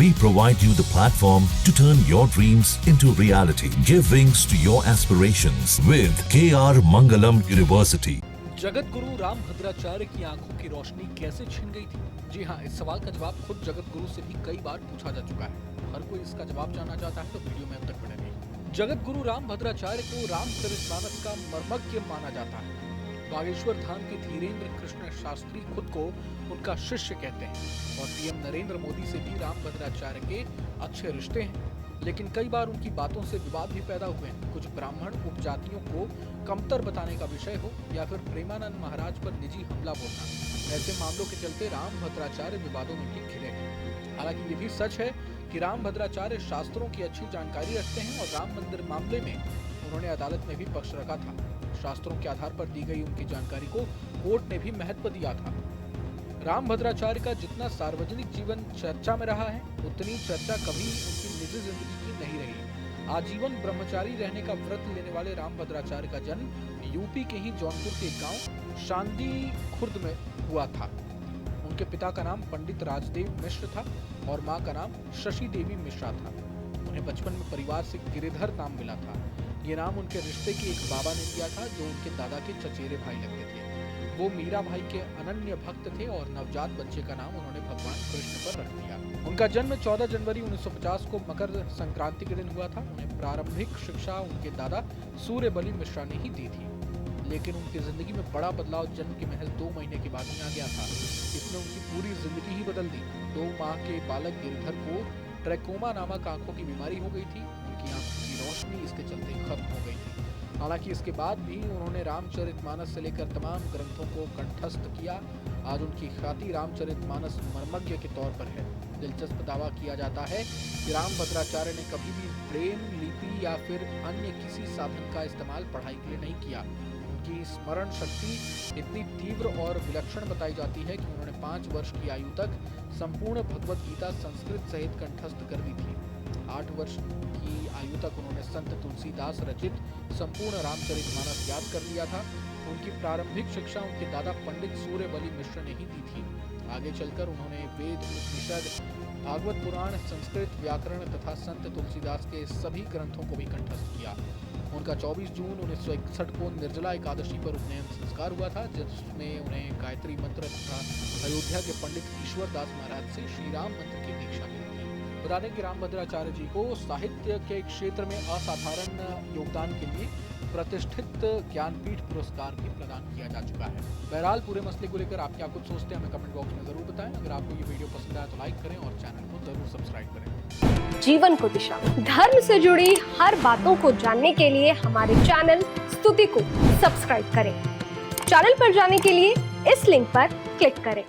We provide you the platform to turn your dreams into reality. Give wings to your aspirations with KR Mangalam University. Jagat Guru Ram Bhadracharya की आंखों की रोशनी कैसे छिन गई थी? जी हाँ, इस सवाल का जवाब खुद जगत गुरु से भी कई बार पूछा जा चुका है। हर कोई इसका जवाब जानना चाहता है तो वीडियो में अब तक बने रहिए। जगत गुरु राम भद्राचार्य को रामचरितमानस का मर्मज्ञ माना जाता है। बागेश्वर धाम के धीरेन्द्र कृष्ण शास्त्री खुद को उनका शिष्य कहते हैं और पीएम नरेंद्र मोदी से भी राम भद्राचार्य के अच्छे रिश्ते हैं। लेकिन कई बार उनकी बातों से विवाद भी पैदा हुए हैं। कुछ ब्राह्मण उपजातियों को कमतर बताने का विषय हो या फिर प्रेमानंद महाराज पर निजी हमला बोलना, ऐसे मामलों के चलते राम भद्राचार्य विवादों में भी घिरे हैं। हालांकि ये भी सच है कि राम भद्राचार्य शास्त्रों की अच्छी जानकारी रखते हैं और राम मंदिर मामले में उन्होंने अदालत में भी पक्ष रखा था। शास्त्रों के आधार पर दी गई उनकी जानकारी को कोर्ट ने भी महत्व दिया था। राम भद्राचार्य का जितना सार्वजनिक जीवन चर्चा में रहा है, उतनी चर्चा कभी उनकी निजी जिंदगी की नहीं रही। आजीवन ब्रह्मचारी रहने का व्रत लेने वाले राम भद्राचार्य का जन्म यूपी के ही जौनपुर के गांव शांदी खुर्द में हुआ था। उनके पिता का नाम पंडित राजदेव मिश्र था और मां का नाम शशि देवी मिश्रा था। उन्हें बचपन में परिवार से गिरिधर नाम मिला था। ये नाम उनके रिश्ते के एक बाबा ने दिया था जो उनके दादा के चचेरे भाई लगते थे। वो मीरा भाई के अनन्य भक्त थे और नवजात बच्चे का नाम उन्होंने भगवान कृष्ण पर रख दिया। उनका जन्म 14 जनवरी 1950 को मकर संक्रांति के दिन हुआ था। उन्हें प्रारंभिक शिक्षा उनके दादा सूर्यबली मिश्रा ने ही दी थी, लेकिन उनकी जिंदगी में बड़ा बदलाव जन्म के महज 2 महीने के बाद ही आ गया था। इसने उनकी पूरी जिंदगी ही बदल दी। 2 माह के बालक गिरधर को ट्रैकोमा नामक आंखों की बीमारी हो गई थी। उनकी आंखों की रोशनी इसके चलते खत्म हो गई थी। हालांकि इसके बाद भी उन्होंने रामचरितमानस से लेकर तमाम ग्रंथों को कंठस्थ किया। आज उनकी ख्याति रामचरितमानस मर्मज्ञ के तौर पर है। दिलचस्प दावा किया जाता है कि राम भद्राचार्य ने कभी भी ब्रेल लिपि या फिर अन्य किसी साधन का इस्तेमाल पढ़ाई के लिए नहीं किया। उनकी स्मरण शक्ति इतनी तीव्र और विलक्षण बताई जाती है कि उन्होंने 5 वर्ष की आयु तक संपूर्ण भगवत गीता संस्कृत सहित कंठस्थ कर दी थी। 8 वर्ष की आयु तक उन्होंने संत तुलसीदास रचित संपूर्ण रामचरितमानस याद कर लिया था। उनकी प्रारंभिक शिक्षा उनके दादा पंडित सूर्यबली मिश्र ने ही दी थी। आगे चलकर उन्होंने वेद, उपनिषद, भागवत पुराण, संस्कृत व्याकरण तथा संत तुलसीदास के सभी ग्रंथों को भी कंठस्थ किया। उनका 24 जून 1961 को निर्जला एकादशी पर उपनयन संस्कार हुआ था, जिसमें उन्हें गायत्री मंत्र तथा अयोध्या के पंडित ईश्वरदास महाराज से श्री राम मंत्र की दीक्षा मिली थी। बता दें कि राम भद्राचार्य जी को साहित्य के क्षेत्र में असाधारण योगदान के लिए प्रतिष्ठित ज्ञानपीठ पुरस्कार भी प्रदान किया जा चुका है। बहरहाल पूरे मसले को लेकर आप क्या कुछ सोचते हैं हमें कमेंट बॉक्स में जरूर बताएं। अगर आपको ये वीडियो पसंद आया तो लाइक करें और चैनल को जरूर सब्सक्राइब करें। जीवन को दिशा, धर्म से जुड़ी हर बातों को जानने के लिए हमारे चैनल स्तुति को सब्सक्राइब करें। चैनल पर जाने के लिए इस लिंक पर क्लिक करें।